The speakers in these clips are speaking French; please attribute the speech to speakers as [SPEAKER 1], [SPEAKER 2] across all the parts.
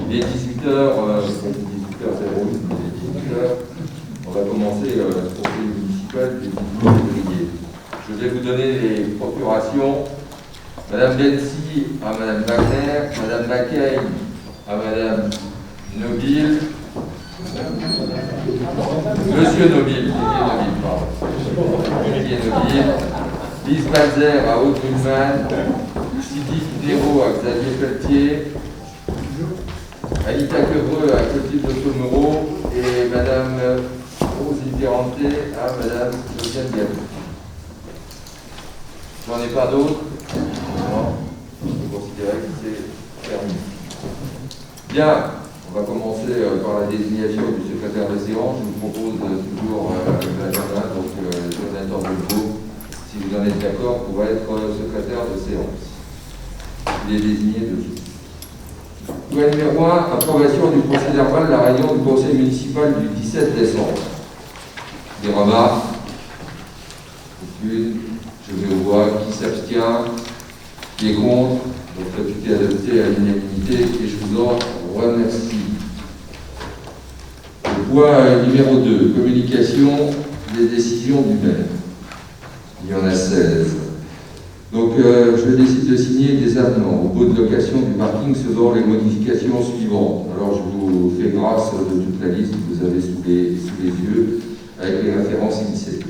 [SPEAKER 1] Il est 18h, 18h08, il est 18h. On va commencer le conseil municipal du 18 février. Je vais vous donner les procurations. Madame Bensi à Madame Wagner, Madame Baquet à Madame Nobile, Monsieur Nobile, Didier Nobile, Lise Balzer à Aude Mulman, Sylvie Fidero à Xavier Pelletier, Anita Quebreux à Clotilde Automoreau et Madame Rosine Ferrante à Madame Josiane Gallou. J'en ai pas d'autres. Non, je peux considérer que c'est terminé. Bien, on va commencer par la désignation du secrétaire de séance. Je vous propose toujours l'agenda, donc Jonathan Delvaux, si vous en êtes d'accord, pour être secrétaire de séance. Il est désigné dessus. Point numéro 1, approbation du procès verbal de la réunion du conseil municipal du 17 décembre. Des remarques? Aucune. Je vais au voix. Qui s'abstient? Qui est contre? Donc tout est adopté à l'unanimité et je vous en remercie. Le point numéro 2, communication des décisions du maire. Il y en a 16. Donc je décide de signer des avenants au baux de location du parking selon les modifications suivantes. Alors je vous fais grâce de toute la liste que vous avez sous les yeux avec les références initiales.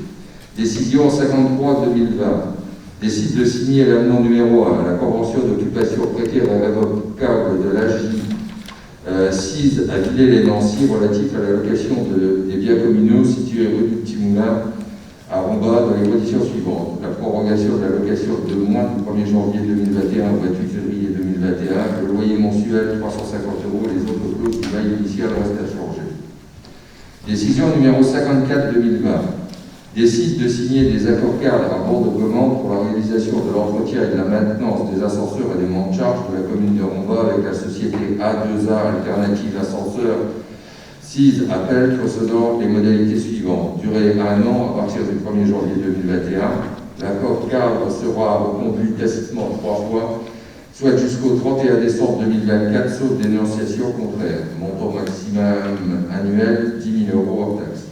[SPEAKER 1] Décision 53-2020. Décide de signer l'avenant numéro 1 à la convention d'occupation précaire et révocable de l'AJ 6 à Villers-les-Nancy relatif à la location des biens communaux situés rue du Petit Moulin à Romba dans les conditions suivantes. La prorogation de la location de moins du 1er janvier 2021 au 28 février 2021, le loyer mensuel 350 € et les autres clauses du bail initial restent à changer. Décision numéro 54-2020. Décide de signer des accords cadres à bord de commande pour la réalisation de l'entretien et de la maintenance des ascenseurs et des monts de charge de la commune de Romba avec la société A2A Alternative Ascenseur 6 à Peltre selon les modalités suivantes. Durée 1 an à partir du 1er janvier 2021. L'accord cadre sera reconduit tacitement 3 fois, soit jusqu'au 31 décembre 2024, sauf dénonciation contraire. Montant maximum annuel 10 000 € hors taxe.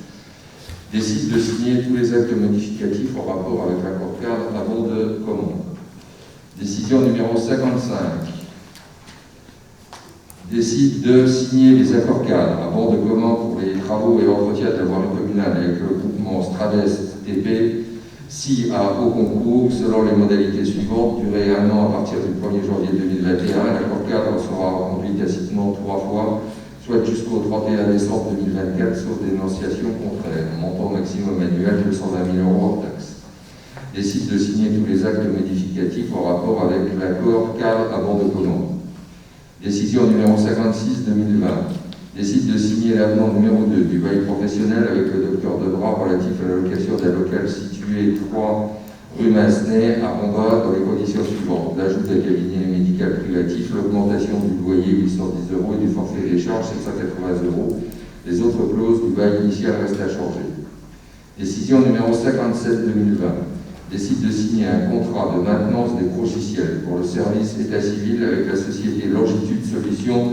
[SPEAKER 1] Décide de signer tous les actes modificatifs en rapport avec l'accord cadre à bord de commande. Décision numéro 55. Décide de signer les accords cadres à bord de commande pour les travaux et entretien de la voirie communale avec le groupement Strades TP, si à haut concours, selon les modalités suivantes, durée 1 an à partir du 1er janvier 2021. L'accord cadre sera reconduit tacitement 3 fois, soit jusqu'au 31 décembre 2024, sauf dénonciation contraire. Montant maximum annuel de 120 000 € hors taxe. Décide de signer tous les actes modificatifs en rapport avec l'accord cadre à bord de commande. Décision numéro 56-2020. Décide de signer l'avenant numéro 2 du bail professionnel avec le docteur Debras relatif à la location d'un local situé 3 rue Massenet à Romba dans les conditions suivantes. L'ajout d'un cabinet médical privatif, l'augmentation du loyer 810 € et du forfait des charges 780 €. Les autres clauses du bail initial restent à changer. Décision numéro 57-2020. Décide de signer un contrat de maintenance des logiciels pour le service état civil avec la société Longitude Solutions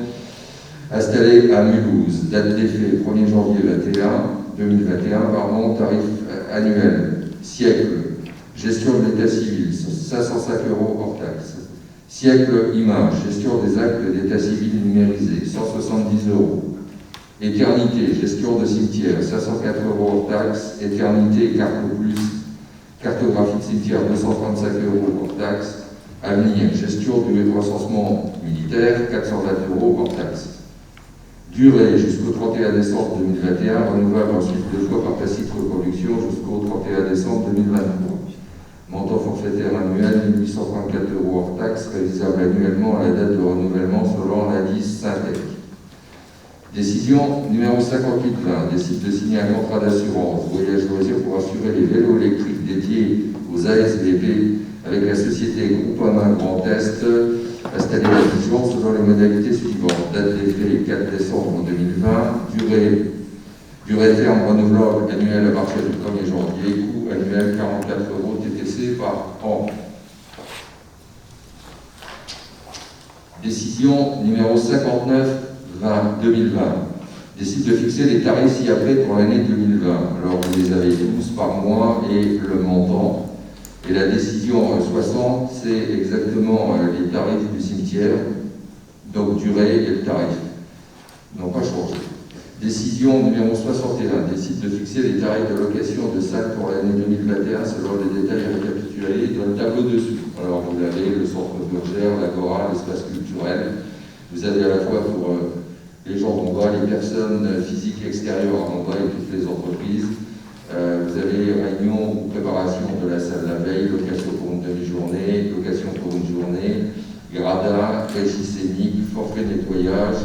[SPEAKER 1] installée à Mulhouse. Date d'effet 1er janvier 2021, tarif annuel. Siècle. Gestion de l'état civil, 505 € hors taxe. Siècle Image, gestion des actes d'état civil numérisés, 170 €. Éternité, gestion de cimetière, 504 € hors taxe. Éternité, carte plus, cartographie de cimetière, 235 € hors taxe. Avenir, gestion du recensement militaire, 420 € hors taxe. Durée jusqu'au 31 décembre 2021, renouvelable ensuite 2 fois par tacite reconduction jusqu'au 31 décembre 2023. Montant forfaitaire annuel 1834 € hors taxe, réalisable annuellement à la date de renouvellement selon l'indice Syntec. Décision numéro 58-20. Décide de signer un contrat d'assurance voyage loisirs pour assurer les vélos électriques dédiés aux ASVP avec la société Groupama Grand Est installée à Dijon selon les modalités suivantes. Date d'effet 4 décembre 2020. Durée terme renouvelable annuelle à partir du 1er janvier. Coût annuel 44 € TTC par an. Décision numéro 59 2020. Décide de fixer les tarifs ci-après pour l'année 2020. Alors vous les avez tous par mois et le montant. Et la décision 60, c'est exactement les tarifs du cimetière, donc durée et le tarif n'ont pas changé. Décision numéro 61, décide de fixer les tarifs de location de salles pour l'année 2021 selon les détails récapitulés dans le tableau dessous. Alors vous avez le centre Burgère, l'Agora, l'espace culturel. Vous avez à la fois pour les gens d'en bas, les personnes physiques extérieures en bas et toutes les entreprises. Vous avez réunion ou préparation de la salle la veille, location pour une demi-journée, location pour une journée, gradin, régie scénique, forfait nettoyage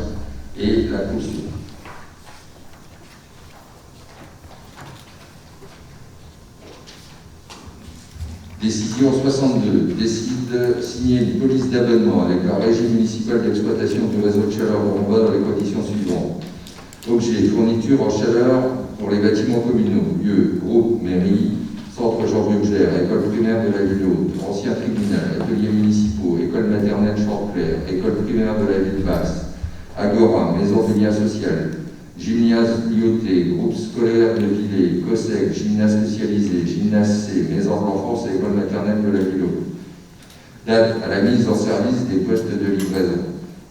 [SPEAKER 1] et la caution. Décision 62, décide de signer une police d'abonnement avec la régie municipale d'exploitation du réseau de chaleur de Romba dans les conditions suivantes. Objet, fourniture en chaleur pour les bâtiments communaux, lieu, groupe, mairie, centre Jean Burgère, école primaire de la ville haute, ancien tribunal, ateliers municipaux, école maternelle Chanteclair, école primaire de la ville basse, Agora, maison de lien social, gymnase Lyoté, groupe scolaire de Villers, COSEC, gymnase spécialisé, gymnase C, maison de l'enfance et école maternelle de la ville haute. Date à la mise en service des postes de livraison.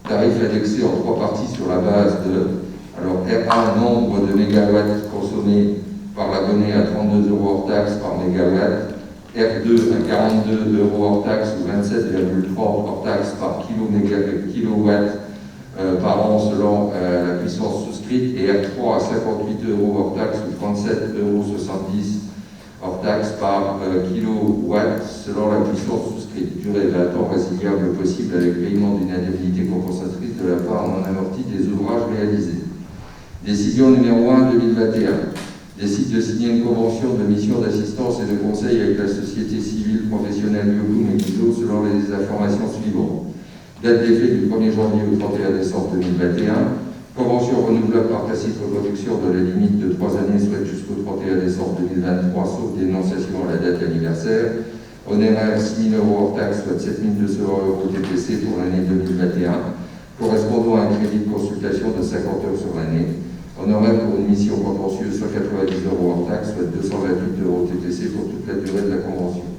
[SPEAKER 1] Tarif indexé en 3 parties sur la base de alors R1, nombre de mégawatts consommés par l'abonné à 32 € hors taxe par mégawatt, R2 à 42 € hors taxe ou 27,30 hors taxe par kilowatt par an selon la puissance souscrite, et R3 à 58 € hors taxe ou 37,70 € hors taxe par kilowatt selon la puissance souscrite. Durée 20 ans résiliable possible avec paiement d'une indemnité compensatrice de la part non amortie des ouvrages réalisés. Décision numéro 1 2021. Décide de signer une convention de mission d'assistance et de conseil avec la société civile professionnelle Biobloom et Guizot selon les informations suivantes. Date d'effet du 1er janvier au 31 décembre 2021. Convention renouvelable par tacite reconduction de la limite de 3 années, soit jusqu'au 31 décembre 2023, sauf dénonciation à la date anniversaire. Honoraire 6 000 € hors taxe, soit 7 200 € TTC pour l'année 2021, correspondant à un crédit de consultation de 50 heures sur l'année. Honoraire pour une mission contentieuse, soit 90 € hors taxe, soit 228 € TTC pour toute la durée de la convention.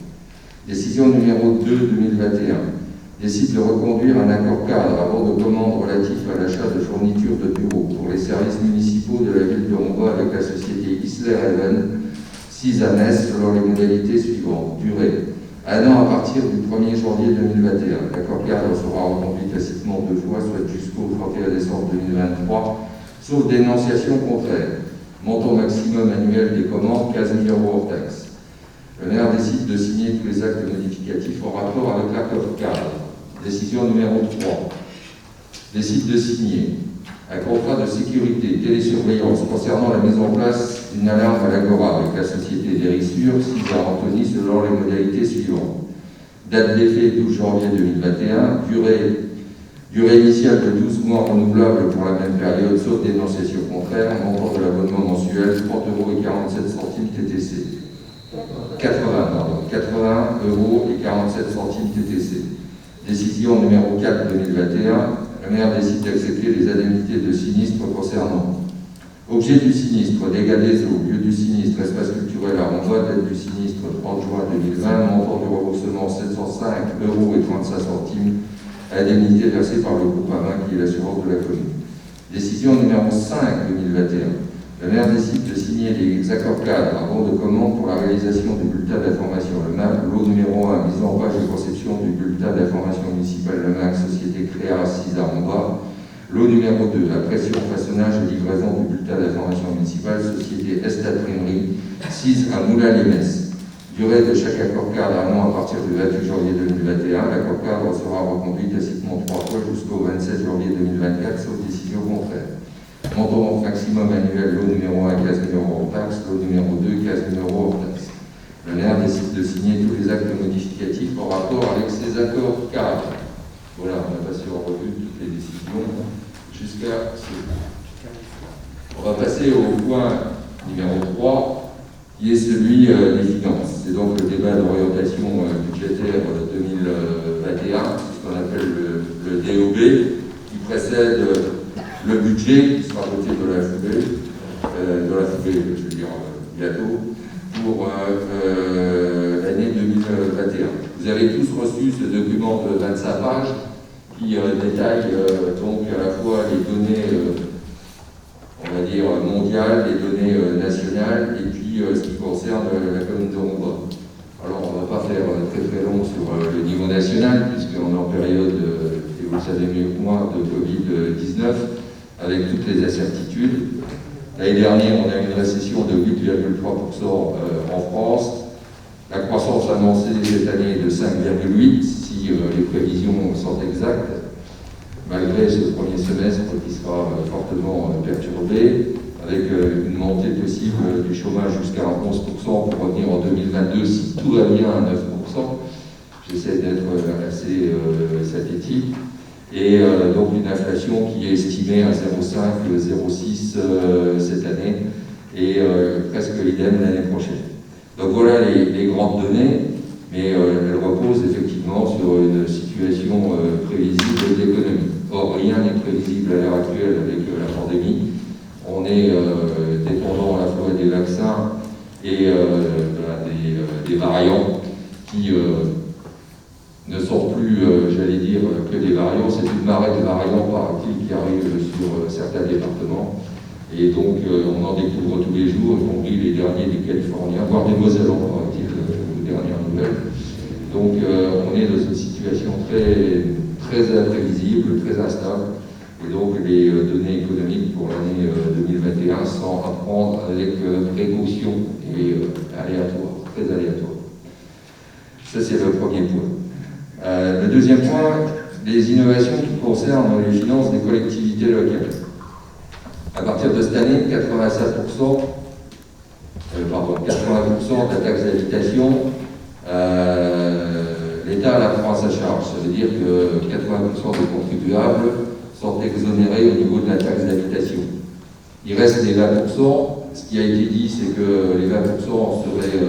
[SPEAKER 1] Décision numéro 2 2021. Décide de reconduire un accord cadre avant de commande relatif à l'achat de fournitures de bureaux pour les services municipaux de la ville de Romba avec la société Isler Even, 6 à Metz, selon les modalités suivantes. Durée 1 an à partir du 1er janvier 2021. L'accord cadre sera reconduit tacitement 2 fois, soit jusqu'au 31 décembre 2023, sauf dénonciation contraire. Montant maximum annuel des commandes, 15 000 € hors taxe. Le maire décide de signer tous les actes modificatifs en rapport avec l'accord cadre. Décision numéro 3. Décide de signer un contrat de sécurité télésurveillance concernant la mise en place d'une alarme à l'Agora avec la société Vérissure, 6 à Antony, selon les modalités suivantes. Date d'effet 12 janvier 2021, durée initiale de 12 mois renouvelable pour la même période, sauf dénonciation contraire, montant de l'abonnement mensuel 30,47 € TTC. 80 € 47 centimes TTC. Décision numéro 4 2021, le maire décide d'accepter les indemnités de sinistre concernant objet du sinistre, dégâts des eaux, lieu du sinistre, espace culturel à Romba, date du sinistre 30 juin 2020, montant du remboursement 705 € 35 centimes, indemnité versée par le groupe AMA qui est l'assurance de la commune. Décision numéro 5 2021. Le maire décide de signer les accords cadres avant de commande pour la réalisation du bulletin d'information. Le MAC, lot numéro 1, mise en page de conception du bulletin d'information municipale, le MAC, société Créa 6 à Romba. Lot numéro 2, la pression, façonnage et livraison du bulletin d'information municipale, société Estat Primerie 6 à Moulins-les-Metz. Durée de chaque accord cadre 1 an à partir du 28 janvier 2021. L'accord cadre sera reconduit tacitement 3 fois jusqu'au 27 janvier 2024, sauf décision contraire. Montant maximum annuel, lot numéro 1, 15 000 € hors taxe, lot numéro 2, 15 000 € hors taxe. Le maire décide de signer tous les actes modificatifs en rapport avec ces accords cadres. Voilà, on a passé en revue toutes les décisions jusqu'à ce point. On va passer au point numéro 3, qui est celui des finances. C'est donc le débat d'orientation budgétaire 2021, ce qu'on appelle le DOB, qui précède le budget qui sera voté de la foulée, je veux dire, bientôt, pour l'année 2021. Vous avez tous reçu ce document de 25 pages qui détaille donc à la fois les données, on va dire, mondiales, les données nationales, et puis ce qui concerne la commune de Rombon. Alors on ne va pas faire très long sur le niveau national, puisqu'on est en période, et vous le savez mieux que moi, de Covid-19, avec toutes les incertitudes. L'année dernière, on a eu une récession de 8,3% en France. La croissance annoncée cette année est de 5,8%, si les prévisions sont exactes, malgré ce premier semestre qui sera fortement perturbé, avec une montée possible du chômage jusqu'à 11% pour revenir en 2022 si tout va bien à 9%. J'essaie d'être assez synthétique. Et donc une inflation qui est estimée à 0,5, 0,6 cette année, et presque l'idem l'année prochaine. Donc voilà les grandes données, mais elles reposent effectivement sur une situation prévisible d'économie. Or, rien n'est prévisible à l'heure actuelle avec la pandémie. On est dépendant à la fois des vaccins et des variants qui ne sont plus, j'allais dire, que des variants. C'est une marée de variants, paraît-il, qui arrive sur certains départements. Et donc, on en découvre tous les jours, y compris les derniers des Californiens, voire des Mosellans, paraît-il, aux dernières nouvelles. Donc, on est dans une situation très imprévisible, très instable. Et donc, les données économiques pour l'année 2021 sont à prendre avec précaution et aléatoire, très aléatoire. Ça, c'est le premier point. Le deuxième point, les innovations qui concernent les finances des collectivités locales. À partir de cette année, 80% de la taxe d'habitation, l'État la prend à sa charge. Ça veut dire que 80% des contribuables sont exonérés au niveau de la taxe d'habitation. Il reste les 20%. Ce qui a été dit, c'est que les 20% seraient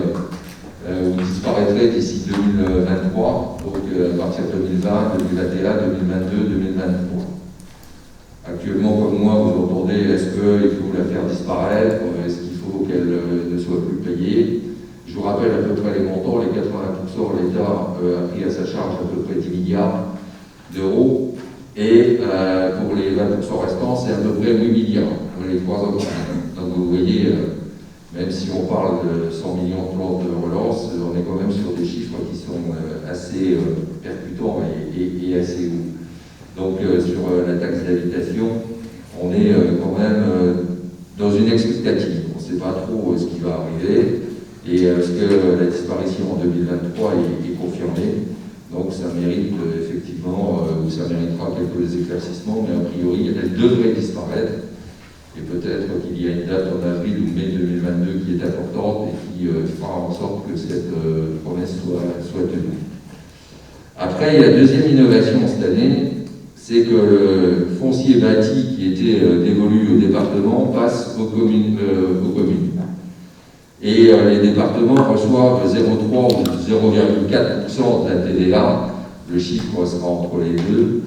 [SPEAKER 1] ou disparaîtraient d'ici 2023, donc à partir de 2020, 2021, 2022, 2023. Actuellement, comme moi, vous entendez, est-ce qu'il faut la faire disparaître? Est-ce qu'il faut qu'elle ne soit plus payée? Je vous rappelle à peu près les montants. Les 80%, l'État a pris à sa charge à peu près 10 milliards d'euros. Et pour les 20% restants, c'est à peu près 8 milliards pour les 3 ans. Donc vous voyez, même si on parle de 100 millions de plans de relance, on est quand même sur des chiffres qui sont assez percutants et assez hauts. Donc sur la taxe d'habitation, on est quand même dans une expectative. On ne sait pas trop ce qui va arriver et est-ce que la disparition en 2023 est confirmée. Donc ça mérite effectivement, ou ça méritera quelques éclaircissements, mais a priori elle devrait disparaître. Et peut-être qu'il y a une date en avril ou mai 2022 qui est importante et qui fera en sorte que cette promesse soit tenue. Après, il y a la deuxième innovation cette année, c'est que le foncier bâti qui était dévolu au département passe aux communes. Et les départements reçoivent 0,3 ou 0,4% de la TVA, le chiffre sera entre les deux,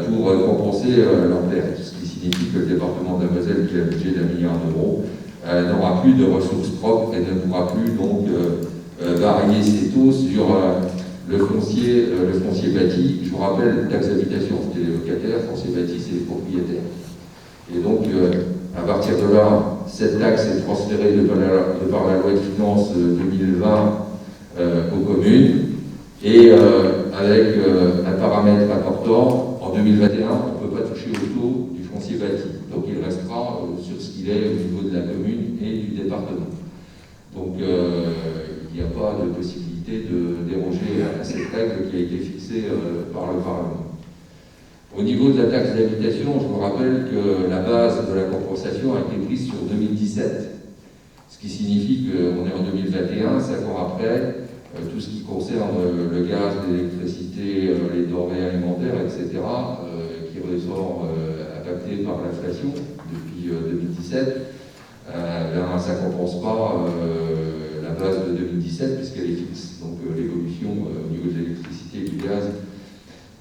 [SPEAKER 1] pour compenser leur perte. Ce qui signifie que le département de la Moselle, qui a un budget d'1 milliard d'euros, n'aura plus de ressources propres et ne pourra plus donc varier ses taux sur le foncier bâti. Je vous rappelle, taxe d'habitation, c'était les locataires, foncier bâti, c'est les propriétaires. Et donc, à partir de là, cette taxe est transférée de par la loi de finances 2020 aux communes. Et avec un paramètre important, en 2021, on ne peut pas toucher au taux du foncier bâti. Donc il restera sur ce qu'il est au niveau de la commune et du département. Donc il n'y a pas de possibilité de déroger à cette règle qui a été fixée par le Parlement. Au niveau de la taxe d'habitation, je vous rappelle que la base de la compensation a été prise sur 2017. Ce qui signifie qu'on est en 2021, 5 ans après, tout ce qui concerne le gaz, l'électricité, les denrées alimentaires, etc., qui sont impactés par l'inflation depuis 2017, ça ne compense pas la base de 2017 puisqu'elle est fixe. Donc l'évolution au niveau de l'électricité, du gaz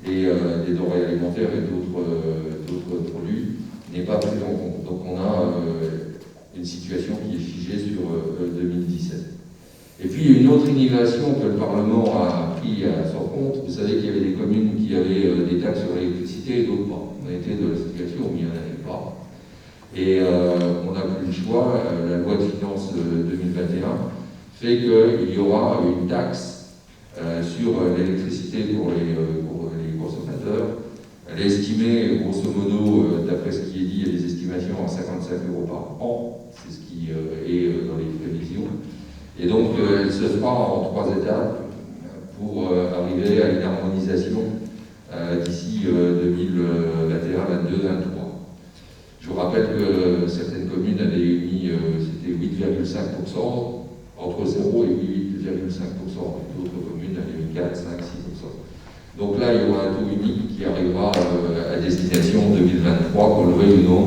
[SPEAKER 1] et des denrées alimentaires et d'autres produits n'est pas prise en compte. Donc on a une situation qui est figée sur 2017. Et puis une autre innovation que le Parlement a pris à son compte, vous savez qu'il y avait des communes qui avaient des taxes sur l'électricité et d'autres pas. On a été de la situation où il n'y en avait pas. Et on n'a plus le choix, la loi de finances 2021 fait qu'il y aura une taxe sur l'électricité pour les consommateurs. Elle est estimée, grosso modo, d'après ce qui est dit, il y a des estimations à 55 € par an, c'est ce qui est dans les prévisions. Et donc, elle se fera en 3 étapes pour arriver à une harmonisation d'ici 2021, 22, 23. Je vous rappelle que certaines communes avaient mis, c'était 8,5%, entre 0 et 8,5%. D'autres communes avaient mis 4, 5, 6%. Donc là, il y aura un taux unique qui arrivera à destination 2023, qu'on le veuille ou non.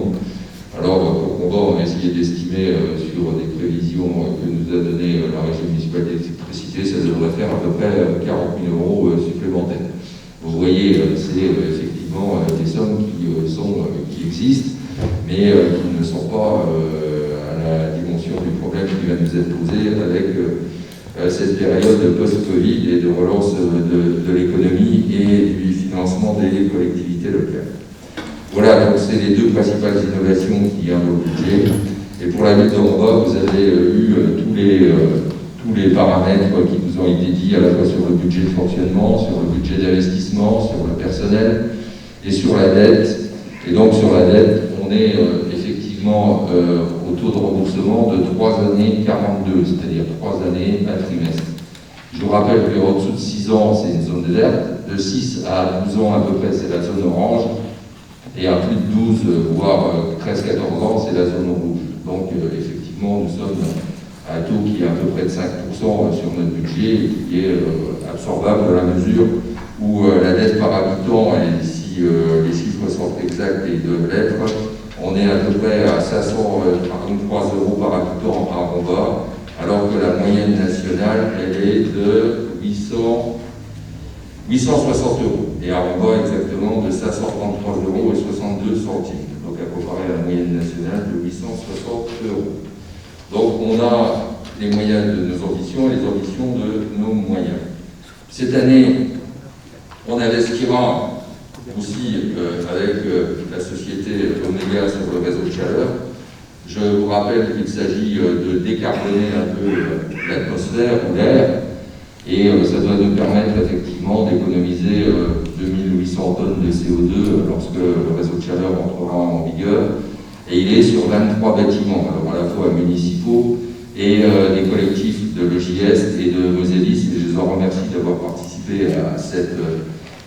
[SPEAKER 1] Alors, pour combat, on va essayer d'estimer sur des prévisions que nous a donné la Régie municipale d'électricité, ça devrait faire à peu près 40 000 € supplémentaires. Vous voyez, c'est effectivement des sommes qui existent, mais qui ne sont pas à la dimension du problème qui va nous être posé avec cette période post-Covid et de relance de l'économie et du financement des collectivités locales. Voilà, donc c'est les deux principales innovations qu'il y a dans le budget. Et pour la lutte en bas, vous avez eu tous les paramètres qui vous ont été dit, à la fois sur le budget de fonctionnement, sur le budget d'investissement, sur le personnel et sur la dette. Et donc sur la dette, on est effectivement au taux de remboursement de 3 années 42, c'est-à-dire 3 années à trimestre. Je vous rappelle qu'en dessous de 6 ans, c'est une zone verte, de 6 à 12 ans à peu près, c'est la zone orange, et à plus de 12, voire 13-14 ans, c'est la zone rouge. Donc effectivement, nous sommes à un taux qui est à peu près de 5% sur notre budget, et qui est absorbable dans la mesure où la dette par habitant, et si les chiffres sont exacts et ils doivent l'être, on est à peu près à 533 € par habitant à Romba, alors que la moyenne nationale, elle est de 860 €. Et à Romba, exactement, de 533 € et 62 centimes. Donc à comparer à la moyenne nationale de 860 €. Donc on a les moyens de nos ambitions et les ambitions de nos moyens. Cette année, on investira aussi avec la société Omega sur le réseau de chaleur. Je vous rappelle qu'il s'agit de décarboner un peu l'atmosphère ou l'air, et ça doit nous permettre effectivement d'économiser 2800 tonnes de CO2 lorsque le réseau de chaleur entrera en vigueur. Et il est sur 23 bâtiments, alors à la fois municipaux et des collectifs de l'EJS et de Mosellis, et je les en remercie d'avoir participé à cet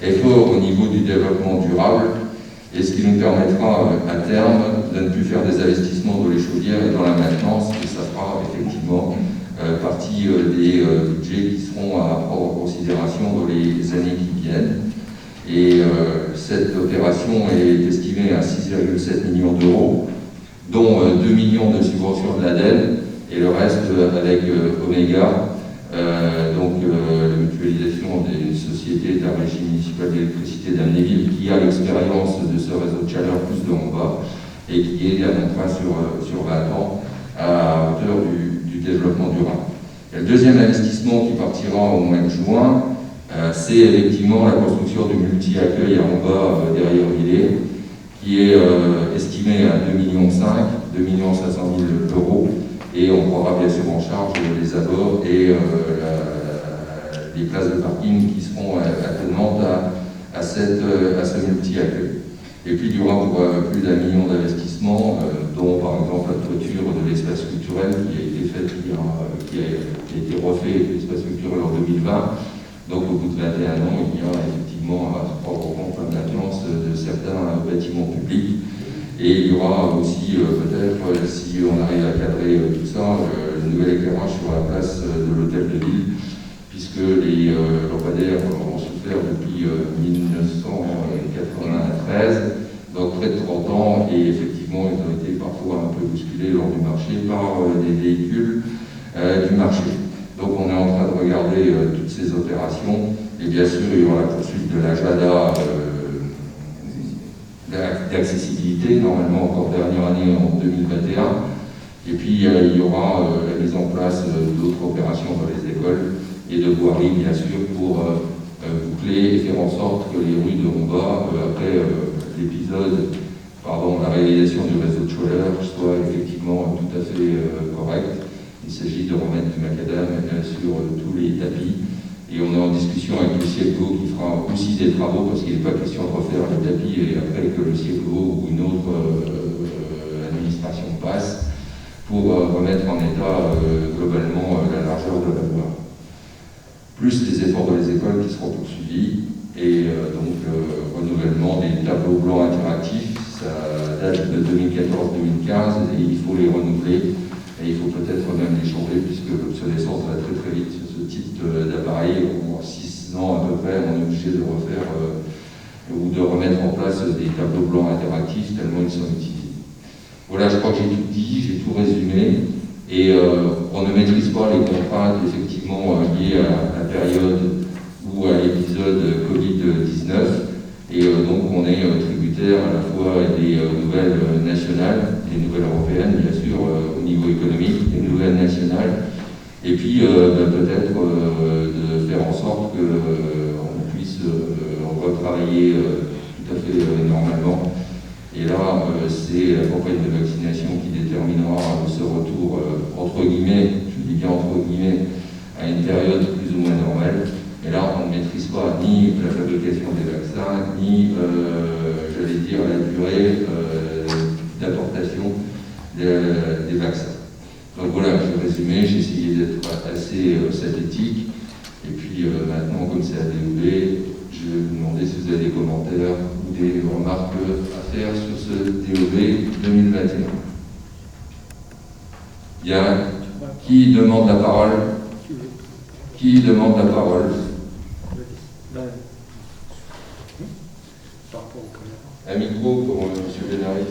[SPEAKER 1] effort au niveau du développement durable, et ce qui nous permettra à terme de ne plus faire des investissements dans les chaudières et dans la maintenance, et ça fera effectivement partie des budgets qui seront à prendre en considération dans les années qui viennent. Et cette opération est estimée à 6,7 millions d'euros, dont 2 millions de subventions de l'ADEME, et le reste avec Omega, donc la mutualisation des sociétés de la Régie municipale d'électricité d'Amnéville, qui a l'expérience de ce réseau de chaleur plus de Romba, et qui est à mon point sur 20 ans à hauteur du développement durable. Et le deuxième investissement qui partira au mois de juin, c'est effectivement la construction du multi-accueil à Romba derrière Villers, qui est estimé à 2,5 millions, 2,5 millions €, et on prendra bien sûr en charge les abords et les places de parking qui seront attenantes à ce multi-accueil. Et puis il y aura plus d'1 million d'investissements, dont par exemple la toiture de l'espace culturel qui a été faite, qui a été refait, l'espace culturel en 2020. Donc au bout de 21 ans, il y a effectivement à prendre en compte la maintenance de certains bâtiments publics. Et il y aura aussi peut-être, si on arrive à cadrer tout ça, le nouvel éclairage sur la place de l'hôtel de ville, puisque les lampadaires ont souffert depuis 1993, donc près de 30 ans, et effectivement ils ont été parfois un peu bousculés lors du marché par des véhicules du marché. Donc on est en train de regarder toutes ces opérations, et bien sûr il y aura la poursuite de l'agenda d'accessibilité, normalement encore dernière année en 2021. Et puis il y aura la mise en place d'autres opérations dans les écoles et de voirie, bien sûr, pour boucler et faire en sorte que les rues de Romba, après la réalisation du réseau de Scholler, soit effectivement tout à fait correcte. Il s'agit de remettre du macadam sur tous les tapis. Et on est en discussion avec le CIECO qui fera aussi des travaux, parce qu'il n'est pas question de refaire le tapis et après que le CIECO ou une autre administration passe, pour remettre en état globalement la largeur de la voie. Plus les efforts dans les écoles qui seront poursuivis, et donc renouvellement des tableaux blancs interactifs, ça date de 2014-2015 et il faut les renouveler. Et il faut peut-être même les changer, puisque l'obsolescence va très très vite sur ce type d'appareil. En 6 ans à peu près, on est obligé de refaire ou de remettre en place des tableaux blancs interactifs tellement ils sont utilisés. Voilà, je crois que j'ai tout dit, j'ai tout résumé. Et on ne maîtrise pas les contraintes effectivement liées à la période ou à l'épisode Covid-19. Et donc on est tributaire à la fois des nouvelles nationales, des nouvelles européennes, bien sûr, au niveau économique, des nouvelles nationales, et puis peut-être de faire en sorte qu'on puisse retravailler tout à fait normalement. Et là, c'est la campagne de vaccination qui déterminera ce retour, entre guillemets, je dis bien entre guillemets, à une période plus ou moins normale. Et là, on ne maîtrise pas ni la fabrication des vaccins, ni, j'allais dire, la durée d'apportation des vaccins. Donc voilà, j'ai résumé, j'ai essayé d'être assez synthétique. Et puis maintenant, comme c'est à DOB, je vais vous demander si vous avez des commentaires ou des remarques à faire sur ce DOB 2021. Bien, qui demande la parole? Qui demande la parole? Un micro pour M. Bénari.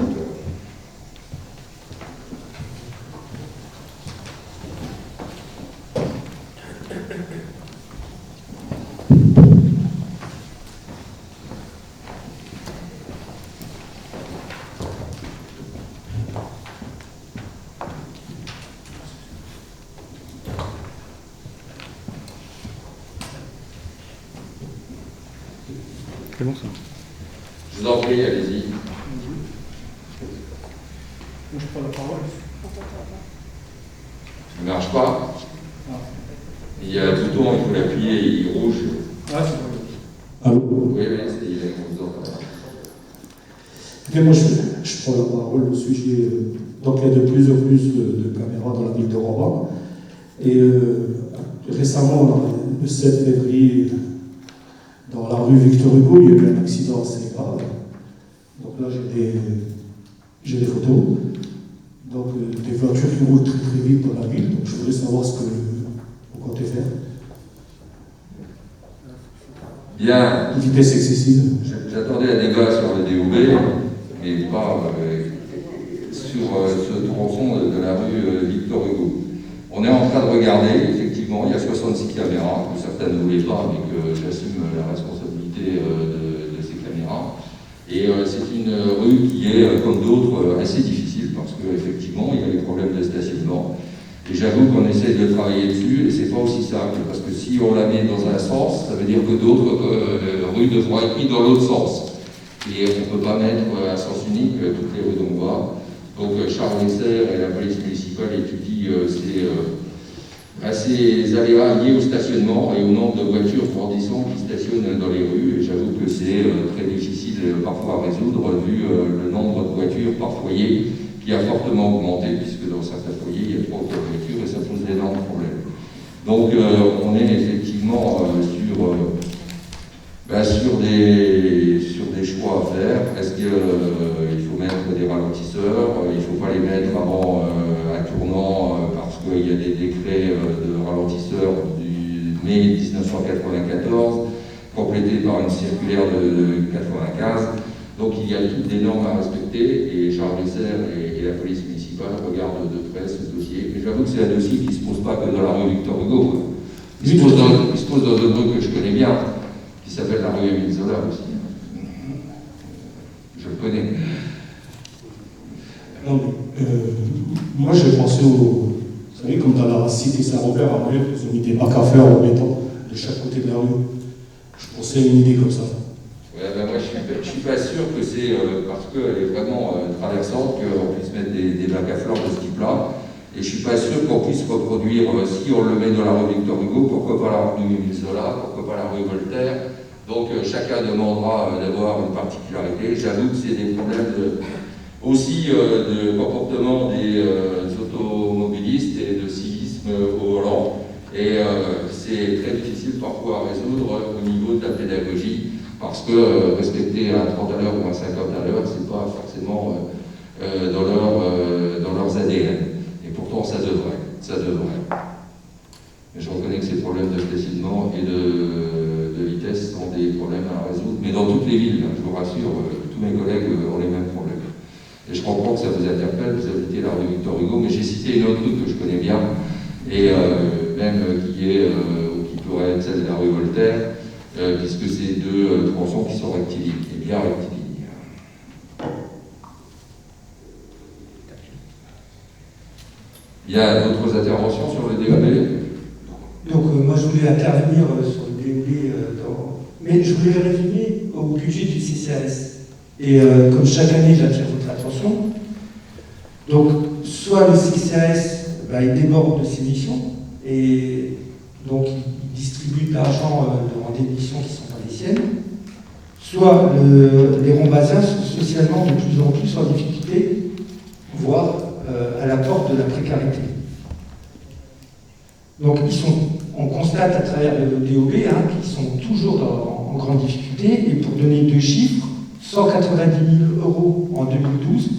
[SPEAKER 2] C'est bon ça.
[SPEAKER 1] Je vous en prie, allez-y.
[SPEAKER 3] Je prends la parole.
[SPEAKER 1] Ça ne marche pas. Il y a un bouton, il faut l'appuyer, il est rouge.
[SPEAKER 3] Ah, c'est bon.
[SPEAKER 4] Allô?
[SPEAKER 1] Oui, c'est il est comme ça.
[SPEAKER 4] Okay, moi, je prends la parole au sujet. Donc, il y a de plus en plus de caméras dans la ville de Romba. Et récemment, le 7 février, dans la rue Victor Hugo, il y a eu un accident assez grave. Donc là, j'ai des photos. Donc, des voitures qui roulent très très vite dans la ville. Donc, je voudrais savoir ce que vous comptez faire.
[SPEAKER 1] Bien.
[SPEAKER 4] Une vitesse excessive.
[SPEAKER 1] J'attendais un débat sur le DOB, mais pas sur ce tronçon de la rue Victor Hugo. On est en train de regarder, effectivement, il y a 66 caméras, que certains ne voulaient pas, mais que j'assume la responsabilité de ces caméras. Et c'est une rue qui est, comme d'autres, assez difficile, parce qu'effectivement, il y a des problèmes de stationnement. Et j'avoue qu'on essaie de travailler dessus, et c'est pas aussi simple, parce que si on la met dans un sens, ça veut dire que d'autres rues devront être mises dans l'autre sens. Et on ne peut pas mettre à sens unique toutes les rues d'en bas. Donc Charles Lesser et la police municipale étudient ces aléas liés au stationnement et au nombre de voitures grandissantes qui stationnent dans les rues. Et j'avoue que c'est très difficile parfois à résoudre vu le nombre de voitures par foyer qui a fortement augmenté, puisque dans certains foyers, il y a 3 ou 4 voitures et ça pose d'énormes problèmes. Donc on est effectivement sur des choix à faire. Est-ce qu'il faut mettre des ralentisseurs? Il ne faut pas les mettre avant un tournant parce qu'il y a des décrets de ralentisseurs du mai 1994, complétés par une circulaire de 1995. Donc il y a toutes des normes à respecter et Charles Lesser et la police municipale regardent de près ce dossier. Mais j'avoue que c'est un dossier qui ne se pose pas que dans la rue Victor Hugo. Il se pose dans une rue que je connais bien, qui s'appelle la rue Émile Zola aussi. Je je connais.
[SPEAKER 4] Non, mais, moi, j'ai pensé au. Vous savez, comme dans la cité Saint-Robert à Montréal, ils ont mis des bacs à fer en béton de chaque côté de la rue. Je pensais à une idée comme ça.
[SPEAKER 1] Ouais, ben moi, je suis pas sûr que c'est parce qu'elle est vraiment traversante qu'on puisse mettre des bacs à fleurs de ce type-là. Et je suis pas sûr qu'on puisse reproduire, si on le met dans la rue Victor Hugo, pourquoi pas la rue Émile Zola, pourquoi pas la rue Voltaire. Donc chacun demandera d'avoir une particularité. J'avoue que c'est des problèmes aussi de comportement des automobilistes et de civisme au volant. Et c'est très difficile parfois à résoudre au niveau de la pédagogie, parce que respecter un 30 à l'heure ou un 50 à l'heure, c'est pas forcément dans leurs ADN. Et pourtant, ça devrait. Mais je reconnais que ces problèmes de stationnement et de vitesse sont des problèmes à résoudre, mais dans toutes les villes, je vous rassure, tous mes collègues ont les mêmes problèmes. Et je comprends que ça vous interpelle, vous habitez la rue Victor Hugo, mais j'ai cité une autre rue que je connais bien, et même qui pourrait être celle de la rue Voltaire, puisque c'est deux tronçons qui sont rectilignes, et bien rectilignes. Il y a d'autres interventions sur le DEB?
[SPEAKER 2] Donc moi je voulais intervenir sur le DEB, mais je voulais résumer au budget du CCAS. Et comme chaque année j'attire votre attention, donc soit le CCAS il déborde de ses missions, et donc il distribue de l'argent dans des missions qui ne sont pas les siennes, soit les Rombasiens sont socialement de plus en plus en difficulté, voire à la porte de la précarité. Donc on constate à travers le DOB qu'ils sont toujours en grande difficulté, et pour donner deux chiffres, 190 000 € en 2012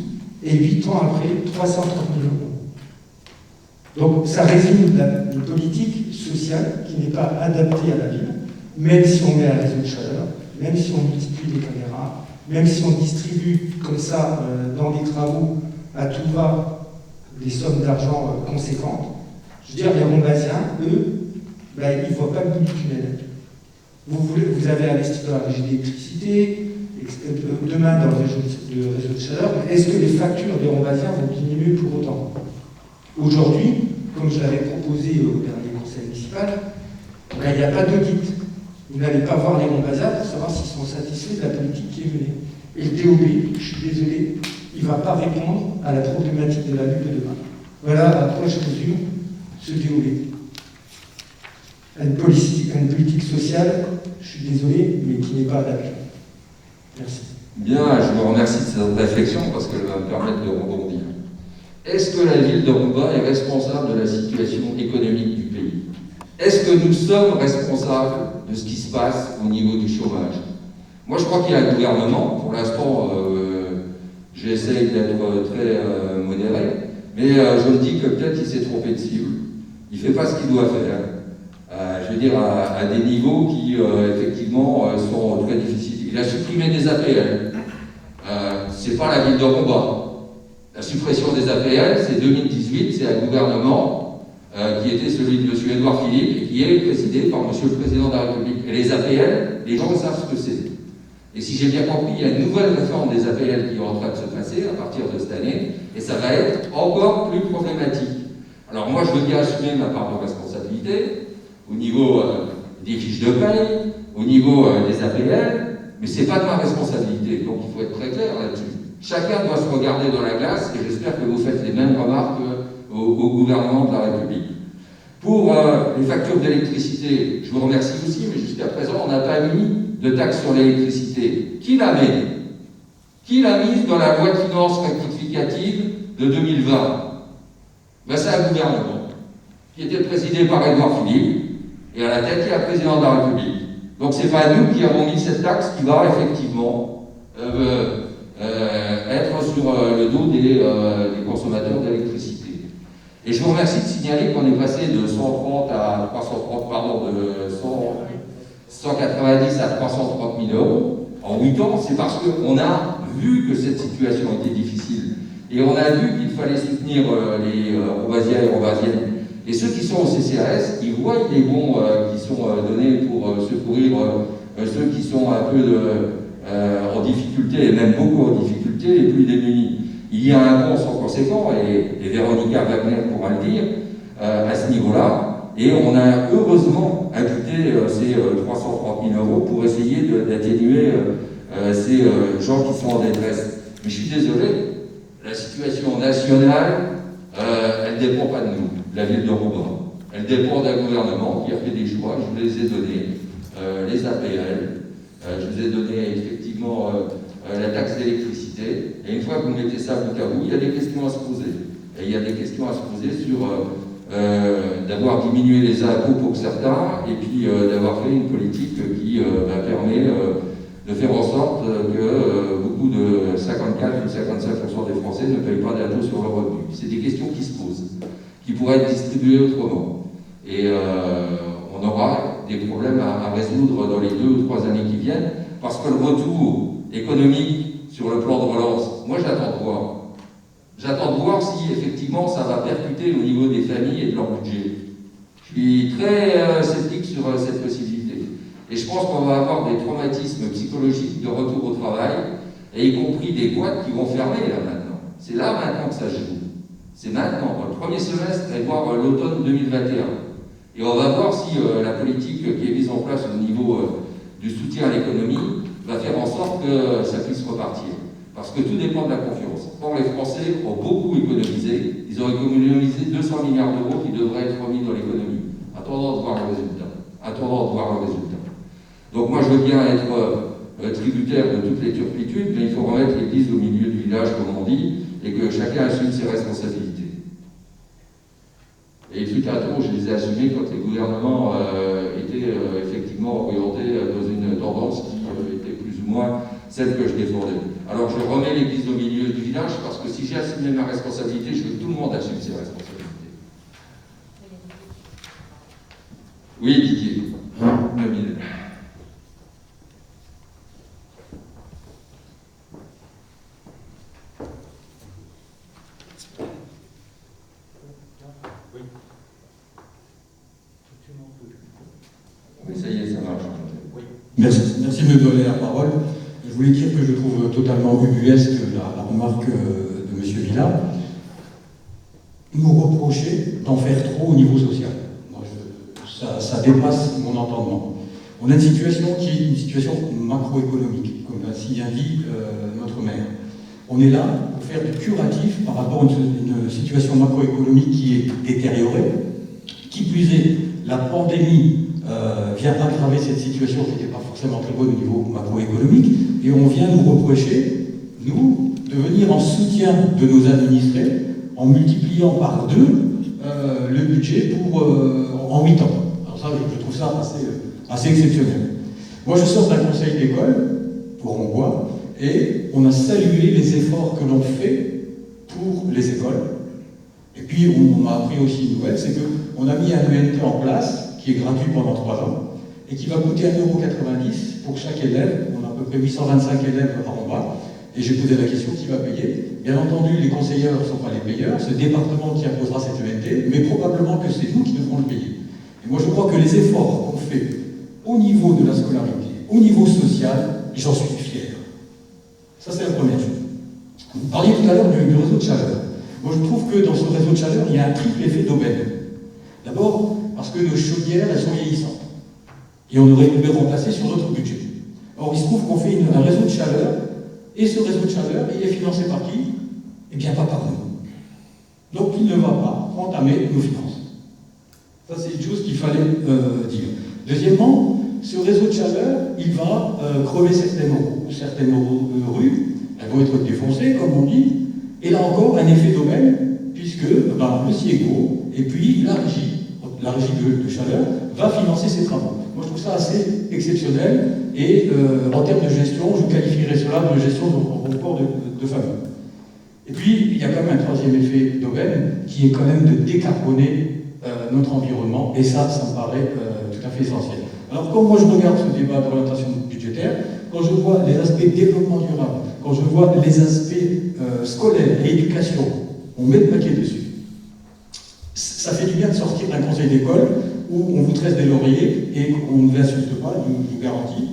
[SPEAKER 2] et 8 ans après 330 000 €. Donc ça résume une politique sociale qui n'est pas adaptée à la ville, même si on met un réseau de chaleur, même si on multiplie les caméras, même si on distribue comme ça dans des travaux à tout va des sommes d'argent conséquentes. Je veux dire, les Rombasiens, eux, ils ne voient pas le bout du tunnel. Vous avez investi dans la régie d'électricité, demain dans le réseau de chaleur, mais est-ce que les factures des Rombasiens vont diminuer pour autant? Aujourd'hui, comme je l'avais proposé au dernier conseil municipal, il n'y a pas d'audit. Vous n'allez pas voir les Rombasiens pour savoir s'ils sont satisfaits de la politique qui est menée. Et le DOB, je suis désolé, il ne va pas répondre à la problématique de la ville de demain. Voilà à quoi je résume ce DOB. Une politique sociale, je suis désolé, mais qui n'est pas adaptée. Merci.
[SPEAKER 1] Bien, je vous remercie de cette réflexion parce qu'elle va me permettre de rebondir. Est-ce que la ville de Roubaix est responsable de la situation économique du pays? Est-ce que nous sommes responsables de ce qui se passe au niveau du chômage? Moi, je crois qu'il y a un gouvernement. Pour l'instant, j'essaye d'être très modéré, mais je me dis que peut-être il s'est trompé de cible. Il ne fait pas ce qu'il doit faire. Je veux dire, à des niveaux qui, effectivement, sont très difficiles. Il a supprimé des APL. C'est pas la ville de Roubaix. La suppression des APL, c'est 2018, c'est un gouvernement qui était celui de M. Édouard Philippe et qui est présidé par M. le Président de la République. Et les APL, les gens savent ce que c'est. Et si j'ai bien compris, il y a une nouvelle réforme des APL qui est en train de se passer à partir de cette année, et ça va être encore plus problématique. Alors moi, je veux bien assumer ma part de responsabilité au niveau des fiches de paye, au niveau des APL, mais c'est pas de ma responsabilité, donc il faut être très clair là-dessus. Chacun doit se regarder dans la glace, et j'espère que vous faites les mêmes remarques au gouvernement de la République. Pour les factures d'électricité, je vous remercie aussi, mais jusqu'à présent, on n'a pas mis de taxe sur l'électricité. Qui l'a mis? Qui l'a mise dans la loi de finances rectificative de 2020? C'est un gouvernement qui était présidé par Édouard Philippe, et à la tête, il y a le président de la République. Donc c'est pas nous qui avons mis cette taxe qui va effectivement être sur le dos des consommateurs d'électricité. Et je vous remercie de signaler qu'on est passé de 130 à 330, pardon, de 190 à 330 000 € en 8 ans. C'est parce qu'on a vu que cette situation était difficile. Et on a vu qu'il fallait soutenir les Rombasiens et Rombasiennes. Et ceux qui sont au CCAS, ils voient les bons qui sont donnés pour secourir ceux qui sont un peu en difficulté, et même beaucoup en difficulté, les plus démunis. Il y a un bon sans conséquent, et Véronica Wagner pourra le dire, à ce niveau-là, et on a heureusement imputé ces 330 000 € pour essayer d'atténuer ces gens qui sont en détresse. Mais je suis désolé, la situation nationale, elle ne dépend pas de nous, de la ville de Roubaix. Elle dépend d'un gouvernement qui a fait des choix, je vous les ai donnés, les APL, je vous ai donné effectivement la taxe d'électricité, et une fois que vous mettez ça bout à bout, il y a des questions à se poser. Et il y a des questions à se poser sur d'avoir diminué les impôts pour certains, et puis d'avoir fait une politique qui permet de faire en sorte que beaucoup de 54 ou 55% des Français ne payent pas d'impôts sur leurs revenus. C'est des questions qui se posent, qui pourraient être distribuées autrement. Et on aura des problèmes à résoudre dans les 2 ou 3 années qui viennent, parce que le retour économique sur le plan de relance, moi j'attends de voir. J'attends de voir si effectivement ça va percuter au niveau des familles et de leur budget. Je suis très sceptique sur cette possibilité. Et je pense qu'on va avoir des traumatismes psychologiques de retour au travail, et y compris des boîtes qui vont fermer là maintenant. C'est là maintenant que ça joue. C'est maintenant, le premier semestre, et voire l'automne 2021. Et on va voir si la politique qui est mise en place au niveau du soutien à l'économie va faire en sorte que ça puisse repartir. Parce que tout dépend de la confiance. Or, les Français ont beaucoup économisé. Ils ont économisé 200 milliards d'euros qui devraient être remis dans l'économie. Attendons de voir le résultat. Attendons de voir le résultat. Donc moi, je veux bien être tributaire de toutes les turpitudes, mais il faut remettre l'église au milieu du village, comme on dit, et que chacun assume ses responsabilités. Et il fut un temps où je les ai assumés quand les gouvernements étaient effectivement orientés dans une tendance qui était plus ou moins celle que je défendais. Alors je remets l'église au milieu du village parce que si j'ai assumé ma responsabilité, je veux que tout le monde assume ses responsabilités. Oui, Didier. Oui, ça y est, ça marche.
[SPEAKER 5] Oui. Merci de me donner la parole. Je voulais dire que je trouve totalement ubuesque la remarque de M. Villa. Nous reprocher d'en faire trop au niveau social. Moi, ça dépasse mon entendement. On a une situation qui est une situation macroéconomique, comme l'a si bien dit notre maire. On est là pour faire du curatif par rapport à une situation macroéconomique qui est détériorée. Qui plus est, la pandémie vient aggraver cette situation qui n'était pas forcément très bonne au niveau macroéconomique, et on vient nous reprocher, nous, de venir en soutien de nos administrés en multipliant par 2 le budget en 8 ans. Alors ça, je trouve ça assez exceptionnel. Moi, je sors d'un conseil d'école pour Rongois, et on a salué les efforts que l'on fait pour les écoles. Et puis, on m'a appris aussi une nouvelle, c'est qu'on a mis un ENT en place, qui est gratuit pendant 3 ans, et qui va coûter 1,90 € pour chaque élève. On a à peu près 825 élèves à Rongois, et j'ai posé la question, qui va payer? Bien entendu, les conseilleurs ne sont pas les payeurs, c'est le département qui imposera cet ENT, mais probablement que c'est nous qui devrons le payer. Et moi, je crois que les efforts qu'on fait au niveau de la scolarité, au niveau social, j'en suis fier. Ça, c'est la première chose. Vous parliez tout à l'heure du réseau de chaleur. Moi, je trouve que dans ce réseau de chaleur, il y a un triple effet d'aubaine. D'abord, parce que nos chaudières, elles sont vieillissantes. Et on aurait pu les remplacer sur notre budget. Or, il se trouve qu'on fait un réseau de chaleur, et ce réseau de chaleur, il est financé par qui? Eh bien, pas par nous. Donc, il ne va pas entamer nos finances. Ça, c'est une chose qu'il fallait dire. Deuxièmement, ce réseau de chaleur, il va crever certaines rues, elles vont être défoncées, comme on dit, et là encore, un effet d'aubaine, puisque le CIEGO, et puis la régie de chaleur, va financer ces travaux. Moi, je trouve ça assez exceptionnel, et en termes de gestion, je qualifierais cela de gestion au report de famille. Et puis, il y a quand même un troisième effet d'aubaine, qui est quand même de décarboner notre environnement, et ça me paraît tout à fait essentiel. Alors, quand moi je regarde ce débat d'orientation budgétaire, quand je vois les aspects développement durable, quand je vois les aspects scolaires et éducation, on met le paquet dessus. Ça fait du bien de sortir d'un conseil d'école où on vous tresse des lauriers et qu'on ne vous insulte pas, je vous garantis.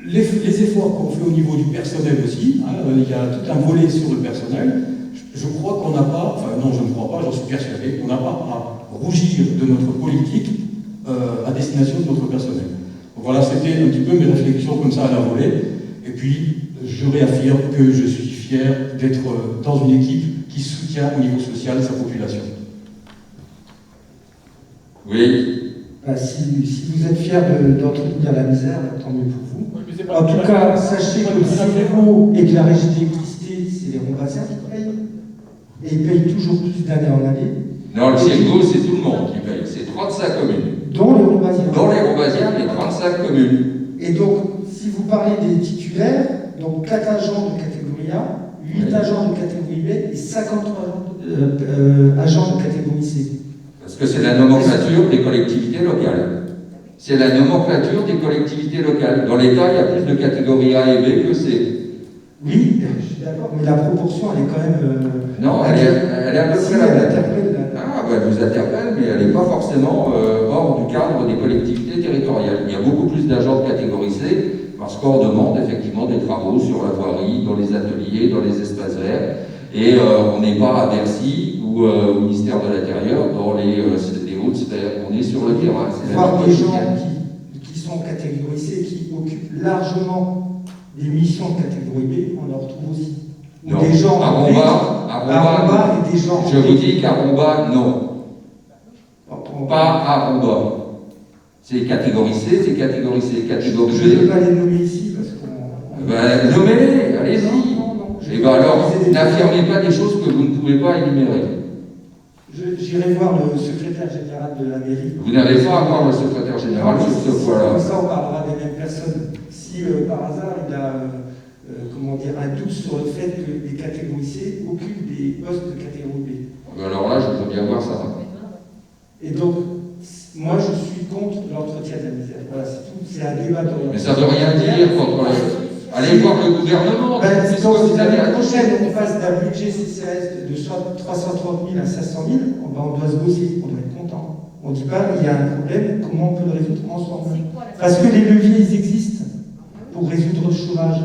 [SPEAKER 5] les efforts qu'on fait au niveau du personnel aussi, hein, il y a tout un volet sur le personnel. Je crois qu'on n'a pas, enfin non, je ne crois pas, j'en suis persuadé, on n'a pas à rougir de notre politique à destination de notre personnel. Donc voilà, c'était un petit peu mes réflexions comme ça à la volée. Et puis, je réaffirme que je suis fier d'être dans une équipe qui soutient au niveau social sa population.
[SPEAKER 1] Oui.
[SPEAKER 2] Si vous êtes fier d'entretenir la misère, tant mieux pour vous.
[SPEAKER 3] Oui, mais c'est pas
[SPEAKER 2] En tout cas, sachez que le CFO et que la régie d'électricité, c'est les Ronvasiens qui payent. Et ils payent toujours plus d'année en année.
[SPEAKER 1] Non, le CFO, c'est tout le monde qui paye. C'est 35 communes.
[SPEAKER 2] Dont les Ronvasiens.
[SPEAKER 1] Dans les Ronvasiens, les 35 communes.
[SPEAKER 2] Et donc, si vous parlez des titulaires, donc 4 agents de catégorie A, 8 agents de catégorie B et 53 agents de catégorie C.
[SPEAKER 1] Parce que c'est la nomenclature des collectivités locales. C'est la nomenclature des collectivités locales. Dans l'État, il y a plus de catégories A et B que C.
[SPEAKER 2] Oui, je suis d'accord, mais la proportion, elle est quand même...
[SPEAKER 1] Non, elle est à peu
[SPEAKER 2] si,
[SPEAKER 1] près la
[SPEAKER 2] elle
[SPEAKER 1] même.
[SPEAKER 2] interpelle
[SPEAKER 1] Ah, bah, elle vous interpelle, mais elle n'est pas forcément hors du cadre des collectivités territoriales. Il y a beaucoup plus d'agents de catégorie C, parce qu'on demande effectivement des travaux sur la voirie, dans les ateliers, dans les espaces verts, et on n'est pas à Bercy ou au ministère de l'Intérieur dans les hautes sphères. On est sur le terrain. C'est la
[SPEAKER 2] voir
[SPEAKER 1] vie
[SPEAKER 2] des gens
[SPEAKER 1] quotidienne.
[SPEAKER 2] qui sont catégorisés, qui occupent largement des missions de catégorie B, on en retrouve aussi. Ou
[SPEAKER 1] Non.
[SPEAKER 2] des gens
[SPEAKER 1] À
[SPEAKER 2] en Romba et des gens
[SPEAKER 1] je vous dis qu'à Romba, non. Pas à Romba. C'est catégorie C, c'est catégorie C, catégorie
[SPEAKER 2] Je ne peux
[SPEAKER 1] B.
[SPEAKER 2] pas les nommer ici parce qu'on...
[SPEAKER 1] Ben, nommez-les, allez-y.
[SPEAKER 2] Non.
[SPEAKER 1] Et ben alors, n'affirmez pas des choses que vous ne pouvez pas énumérer.
[SPEAKER 2] J'irai voir le secrétaire général de la mairie.
[SPEAKER 1] Vous n'avez pas encore le secrétaire général sur ce point-là.
[SPEAKER 2] Comme ça, on parlera des mêmes personnes. Si par hasard, il a un doute sur le fait que les catégories C occupent des postes de catégorie B.
[SPEAKER 1] Ben alors là, je voudrais bien voir ça.
[SPEAKER 2] Et donc, moi, je suis contre l'entretien de la misère. Voilà, c'est tout. C'est un débat d'orientation.
[SPEAKER 1] Mais ça ne veut rien dire contre le... Allez voir le gouvernement. Qu'est-ce que vous avez
[SPEAKER 2] L'année
[SPEAKER 1] à toucher?
[SPEAKER 2] prochaine, on passe d'un budget CCAS de 330 000 à 500 000, on doit se bosser, on doit être content. On ne dit pas, il y a un problème, comment on peut le résoudre ensemble? Parce que les leviers, ils existent pour résoudre le chômage,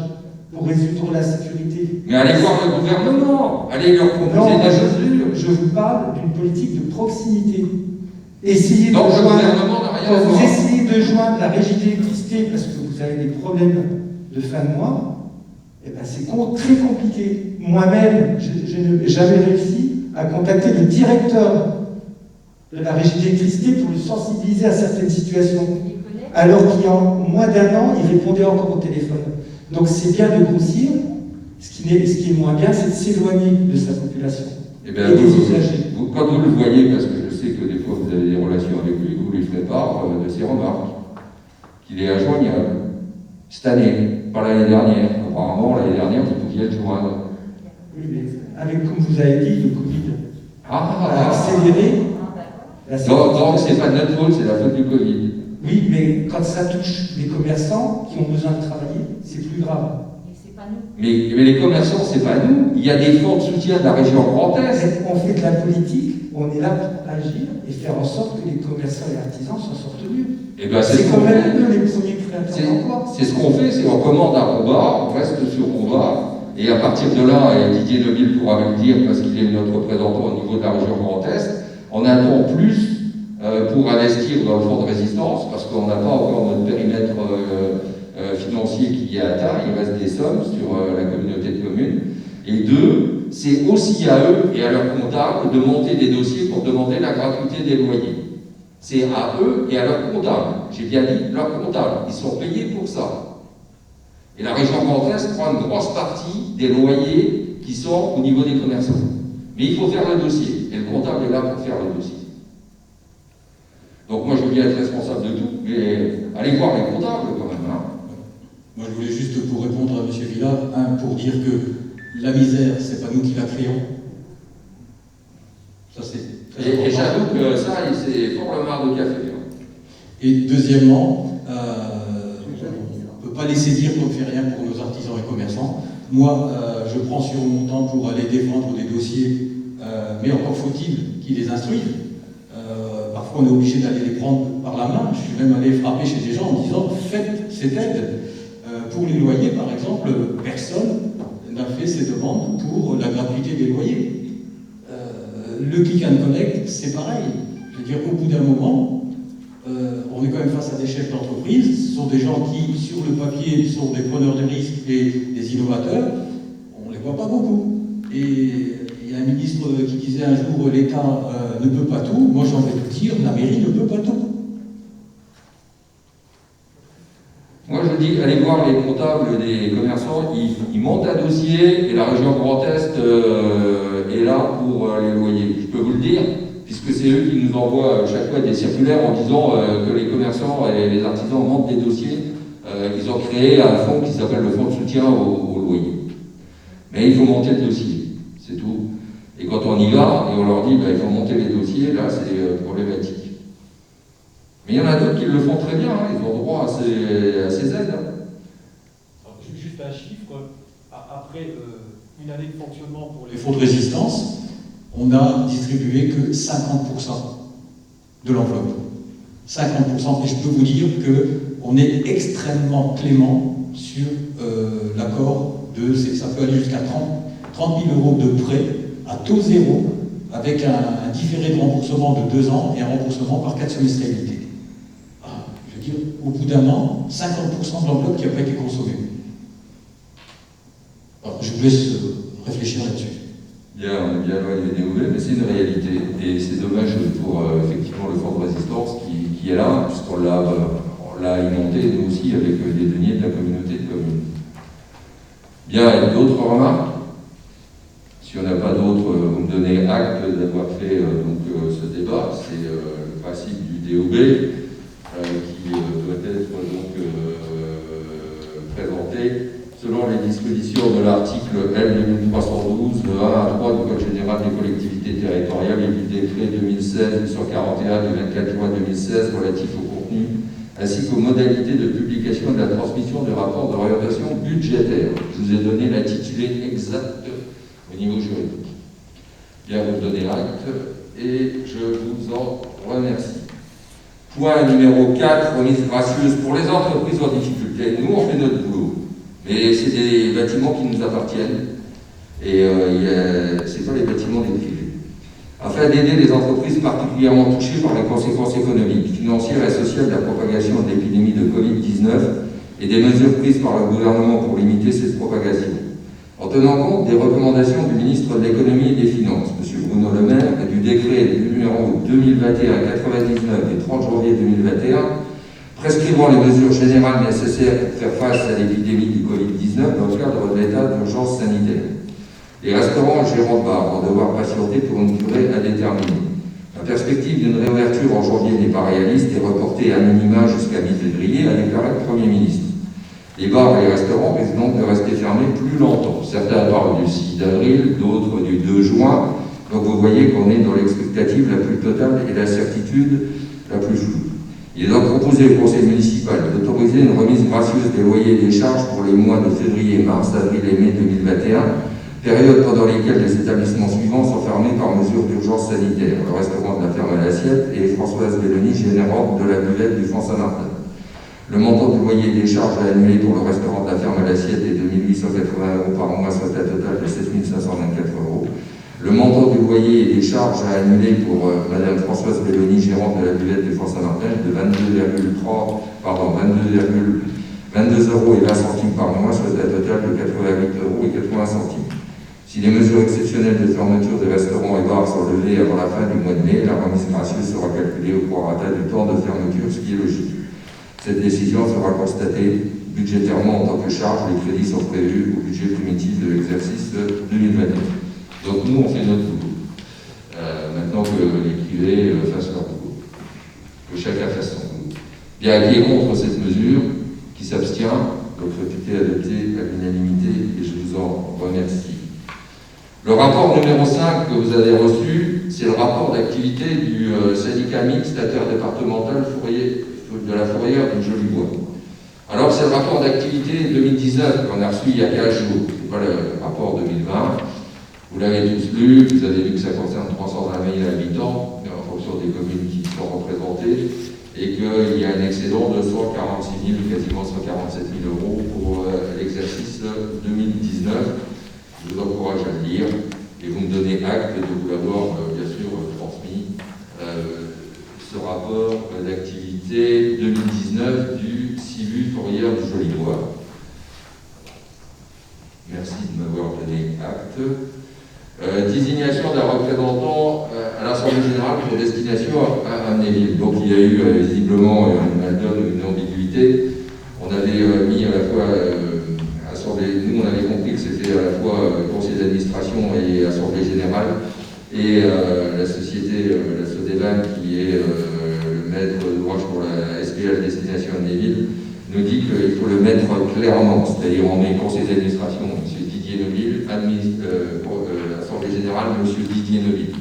[SPEAKER 2] pour résoudre la sécurité.
[SPEAKER 1] Mais allez voir le gouvernement. Allez leur proposer des mesures.
[SPEAKER 2] Je vous parle d'une politique de proximité. Essayez de
[SPEAKER 1] Donc le
[SPEAKER 2] joindre,
[SPEAKER 1] gouvernement n'a rien
[SPEAKER 2] quand
[SPEAKER 1] à
[SPEAKER 2] vous
[SPEAKER 1] voir.
[SPEAKER 2] essayez de joindre la régie d'électricité parce que vous avez des problèmes de fin de mois, eh ben c'est très compliqué. Moi-même, je n'ai jamais réussi à contacter le directeur de la régie d'électricité pour le sensibiliser à certaines situations. Alors qu'il y a moins d'un an, il répondait encore au téléphone. Donc c'est bien de grossir. Ce qui est moins bien, c'est de s'éloigner de sa population.
[SPEAKER 1] Eh bien,
[SPEAKER 2] et des usagers.
[SPEAKER 1] quand vous le voyez, parce que je sais que des fois vous avez des relations avec lui, vous lui ferez part de ses remarques, qu'il est injoignable. Cette année, pas l'année dernière. Apparemment, l'année dernière, vous pouviez le joindre.
[SPEAKER 2] Oui, mais avec, comme vous avez dit, le Covid a
[SPEAKER 1] Ah,
[SPEAKER 2] accéléré.
[SPEAKER 1] donc c'est pas de notre faute, c'est la faute du Covid.
[SPEAKER 2] Oui, mais quand ça touche les commerçants qui ont besoin de travailler, c'est plus grave.
[SPEAKER 1] Mais les commerçants, c'est pas nous. Il y a des fonds de soutien de la région Grand Est.
[SPEAKER 2] On fait de la politique, on est là pour agir et faire en sorte que les commerçants et artisans s'en sortent mieux.
[SPEAKER 1] Eh ben, c'est
[SPEAKER 2] C'est
[SPEAKER 1] ce
[SPEAKER 2] quand
[SPEAKER 1] qu'on
[SPEAKER 2] même
[SPEAKER 1] fait.
[SPEAKER 2] eux les premiers créateurs d'emploi.
[SPEAKER 1] C'est ce qu'on fait, c'est qu'on commande à Romba, on reste sur Romba, et à partir de là, et Didier Neuville pourra me le dire parce qu'il est notre représentant au niveau de la région Grand Est, on attend plus pour investir dans le fonds de résistance, parce qu'on n'a pas encore notre périmètre financier qui est atteint, il reste des sommes sur la communauté de communes. Et deux, c'est aussi à eux et à leurs comptables de monter des dossiers pour demander la gratuité des loyers. C'est à eux et à leurs comptables. J'ai bien dit leurs comptables. Ils sont payés pour ça. Et la région Grand Est prend une grosse partie des loyers qui sont au niveau des commerçants. Mais il faut faire le dossier. Et le comptable est là pour faire le dossier. Donc moi je veux bien être responsable de tout, mais allez voir les comptables quand même. Hein.
[SPEAKER 5] Moi je voulais juste pour répondre à M. Villa, pour dire que la misère, c'est pas nous qui la créons. Ça c'est très important.
[SPEAKER 1] Et j'avoue que ça, c'est fort le marre de café. Hein.
[SPEAKER 5] Et deuxièmement, on ne peut pas laisser dire qu'on ne fait rien pour nos artisans et commerçants. Moi, je prends sur mon temps pour aller défendre des dossiers, mais encore faut-il qu'ils les instruisent. Parfois, on est obligé d'aller les prendre par la main. Je suis même allé frapper chez des gens en disant « faites cette aide ». Pour les loyers, par exemple, personne n'a fait ses demandes pour la gratuité des loyers. Le click and collect, c'est pareil. Je veux dire, au bout d'un moment, on est quand même face à des chefs d'entreprise, ce sont des gens qui, sur le papier, sont des preneurs de risques et des innovateurs, on ne les voit pas beaucoup. Et il y a un ministre qui disait un jour l'État ne peut pas tout. Moi, j'ai envie de dire, la mairie ne peut pas tout.
[SPEAKER 1] Moi, je dis, allez voir les comptables des commerçants, ils montent un dossier et la région Grand Est est là pour les loyers. Je peux vous le dire, puisque c'est eux qui nous envoient chaque fois des circulaires en disant que les commerçants et les artisans montent des dossiers. Ils ont créé un fonds qui s'appelle le fonds de soutien au loyer. Mais il faut monter le dossier, c'est tout. Et quand on y va et on leur dit il faut monter les dossiers, là c'est problématique. Mais il y en a d'autres qui le font très bien, hein, ils ont droit à ces aides.
[SPEAKER 6] Alors, juste un chiffre, après une année de fonctionnement pour
[SPEAKER 5] Les fonds de résistance, on n'a distribué que 50% de l'enveloppe. 50%, et je peux vous dire qu'on est extrêmement clément sur l'accord ça peut aller jusqu'à 30 000 euros de prêt à taux zéro, avec un différé de remboursement de 2 ans et un remboursement par 4 semestrialités. Je veux dire, au bout d'un an, 50% de l'enveloppe qui n'a pas été consommée. Alors, je vous laisse réfléchir là-dessus.
[SPEAKER 1] Bien, on est bien loin des DOB, mais c'est une réalité. Et c'est dommage pour effectivement le fonds de résistance qui est là, puisqu'on l'a alimenté, nous aussi, avec des deniers de la communauté de communes. Bien, d'autres remarques? Si on n'a pas d'autres, vous me donnez acte d'avoir fait ce débat. C'est le principe du DOB qui doit être présenté selon les dispositions de l'article L 2312 de 1 à 3 du Code général des collectivités territoriales et du décret 2016-841 du 24 juin 2016 relatif au contenu ainsi qu'aux modalités de publication et de la transmission des rapports d'orientation budgétaire. Je vous ai donné l'intitulé exact au niveau juridique. Bien, vous donnez acte et je vous en remercie. Point numéro 4, remise gracieuse pour les entreprises en difficulté. Nous, on fait notre boulot, mais c'est des bâtiments qui nous appartiennent et c'est pas les bâtiments des privés. Afin d'aider les entreprises particulièrement touchées par les conséquences économiques, financières et sociales de la propagation de l'épidémie de Covid-19 et des mesures prises par le gouvernement pour limiter cette propagation. En tenant compte des recommandations du ministre de l'Économie et des Finances, M. Bruno Le Maire, et du décret numéro 2021-99 du 30 janvier 2021, prescrivant les mesures générales nécessaires pour faire face à l'épidémie du Covid-19 dans le cadre de l'état d'urgence sanitaire. Les restaurants et gérants de bars vont devoir patienter pour une durée indéterminée. La perspective d'une réouverture en janvier n'est pas réaliste et reportée à minima jusqu'à mi-février, a déclaré le Premier ministre. Les bars et les restaurants risquent donc de rester fermés plus longtemps. Certains parlent du 6 avril, d'autres du 2 juin. Donc vous voyez qu'on est dans l'expectative la plus totale et l'incertitude la plus floue. Il est donc proposé au Conseil municipal d'autoriser une remise gracieuse des loyers et des charges pour les mois de février, mars, avril et mai 2021, période pendant lesquelles les établissements suivants sont fermés par mesure d'urgence sanitaire. Le restaurant de la ferme à l'assiette et Françoise Belloni, gérante de la buvette du Fond Saint-Martin. Le montant du loyer des charges à annuler pour le restaurant de la ferme à l'assiette est de 1 880 € par mois, soit un total de 7 524 €. Le montant du loyer et des charges à annuler pour Madame Françoise Belloni, gérante de la buvette du Fond Saint-Martin, est de 22,20 € par mois, soit un total de 88,80 €. Si les mesures exceptionnelles de fermeture des restaurants et bars sont levées avant la fin du mois de mai, la remise gracieuse sera calculée au prorata du temps de fermeture, ce qui est logique. Cette décision sera constatée budgétairement en tant que charge. Les crédits sont prévus au budget primitif de l'exercice 2021. Donc nous, on fait notre boulot. Maintenant que les privés fassent leur boulot. Que chacun fasse son boulot. Bien, qui est contre cette mesure, qui s'abstient, donc réputée adoptée à l'unanimité, et je vous en remercie. Le rapport numéro 5 que vous avez reçu, c'est le rapport d'activité du syndicat mixte interdépartemental de la Fourrière du Jolibois. Alors c'est le rapport d'activité 2019 qu'on a reçu il y a 15 jours, c'est pas le rapport 2020. Vous l'avez tous lu, vous avez vu que ça concerne 320 000 habitants, en fonction des communes qui sont représentées. et qu'il y a un excédent de 146 000, quasiment 147 000 euros pour l'exercice 2019. Je vous encourage à le lire et vous me donnez acte de vous l'avoir bien sûr transmis ce rapport d'activité 2019 du CIVU Fourrière du Jolibois. Merci de m'avoir donné acte. Désignation d'un représentant à l'Assemblée Générale pour destination à Amnéville. Donc il y a eu visiblement une ambiguïté. On avait mis à la fois Assemblée, nous on avait compris que c'était à la fois Conseil d'administration et Assemblée Générale, et la société, la Sodevan, qui est le maître d'ouvrage pour la SPL destination Amnéville, nous dit qu'il faut le mettre clairement, c'est-à-dire on met Conseil d'administration, M. Didier Neuville, Assemblée Générale, M. Didier Neuville,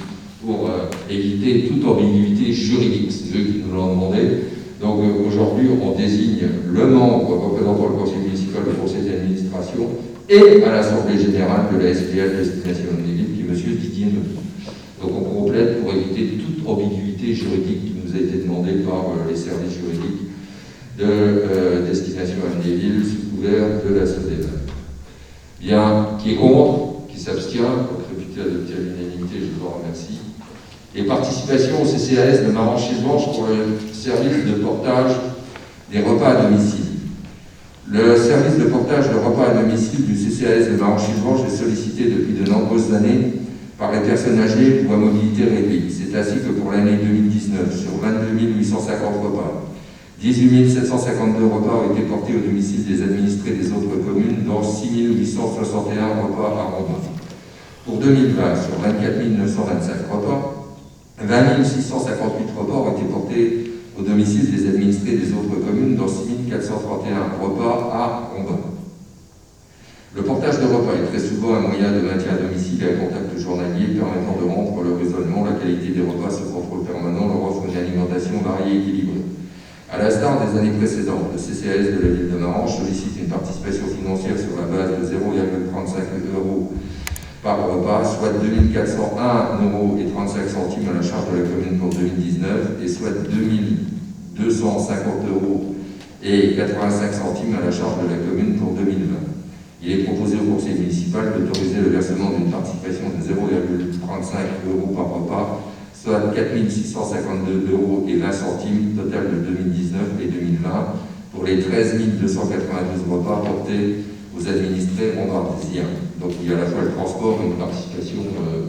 [SPEAKER 1] pour éviter toute ambiguïté juridique. C'est eux qui nous l'ont demandé. Donc aujourd'hui, on désigne le membre représentant le conseil municipal, le conseil d'administration et à l'Assemblée Générale de la SPL destination Amnéville, qui est M. Didier Neuville. Donc on complète pour éviter toute ambiguïté juridique qui nous a été demandée par les services juridiques de destination Amnéville sous couvert de la Sodevan. Bien, qui est contre, qui s'abstient, donc réputé adopté à l'unanimité, je vous en remercie. Et participation au CCAS de Marange-Chilvanche pour le service de portage des repas à domicile. Le service de portage de repas à domicile du CCAS de Marange-Chilvanche est sollicité depuis de nombreuses années par les personnes âgées ou à mobilité réduite. C'est ainsi que pour l'année 2019, sur 22 850 repas, 18 752 repas ont été portés au domicile des administrés des autres communes, dont 6 861 repas à Rambin. Pour 2020, sur 24 925 repas, 20 658 repas ont été portés au domicile des administrés des autres communes, dont 6 431 repas à Rambin. Le portage de repas est très souvent un moyen de maintien à domicile et un contact journalier permettant de rompre le raisonnement, la qualité des repas, ce contrôle permanent, leur offre une alimentation variée et équilibrée. À l'instar des années précédentes, le CCAS de la ville de Marange sollicite une participation financière sur la base de 0,35 € par repas, soit 2 401,35 € à la charge de la commune pour 2019 et soit 2 250,85 € à la charge de la commune pour 2020. Il est proposé au conseil municipal d'autoriser le versement d'une participation de 0,35 € par repas, soit 4 652,20 €, total de 2019 et 2020, pour les 13 292 repas portés aux administrés rondardiens. Donc il y a à la fois le transport et une participation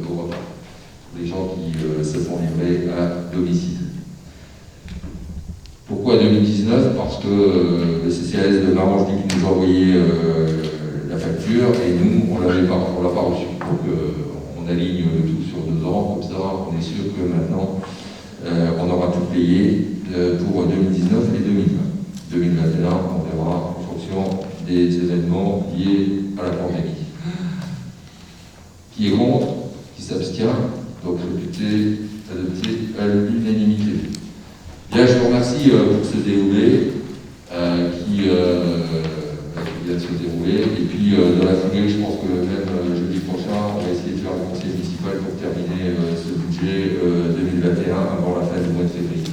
[SPEAKER 1] au repas, pour les gens qui se font livrer à domicile. Pourquoi 2019 ? Parce que le CCAS de Marange dit qu'il nous a envoyé la facture et nous, on l'a pas reçu. Donc on aligne le tout sur 2 ans, comme ça on est sûr que maintenant on aura tout payé pour 2019 et 2020. 2021, on verra en fonction des événements liés à la pandémie. Qui est contre, qui s'abstient, donc réputé adopté à l'unanimité. Bien, je vous remercie pour ce déroulé qui vient de se dérouler. Et puis, dans la foulée, je pense que même jeudi prochain, on va essayer de faire le conseil municipal pour terminer ce budget 2021 avant la fin du mois de février.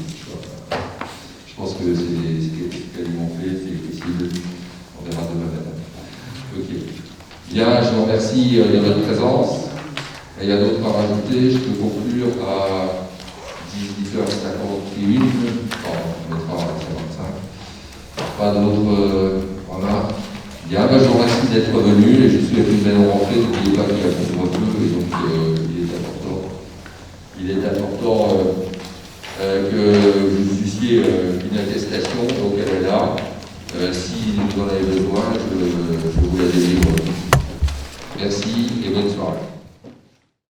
[SPEAKER 1] Je pense que c'est quasiment fait, c'est possible. On verra demain matin. Ok. Bien, je vous remercie de votre présence. Il y a d'autres à rajouter. Je peux conclure à 18h51. Pardon, on mettra à 55. Pas d'autres remarques. Bien, je vous remercie d'être venu et je vous souhaite une belle rentrée. N'oubliez pas qu'il y a couvre-feu et donc il est important que vous eussiez une attestation, donc elle est là. Si vous en avez besoin, je vous la délivre. Merci.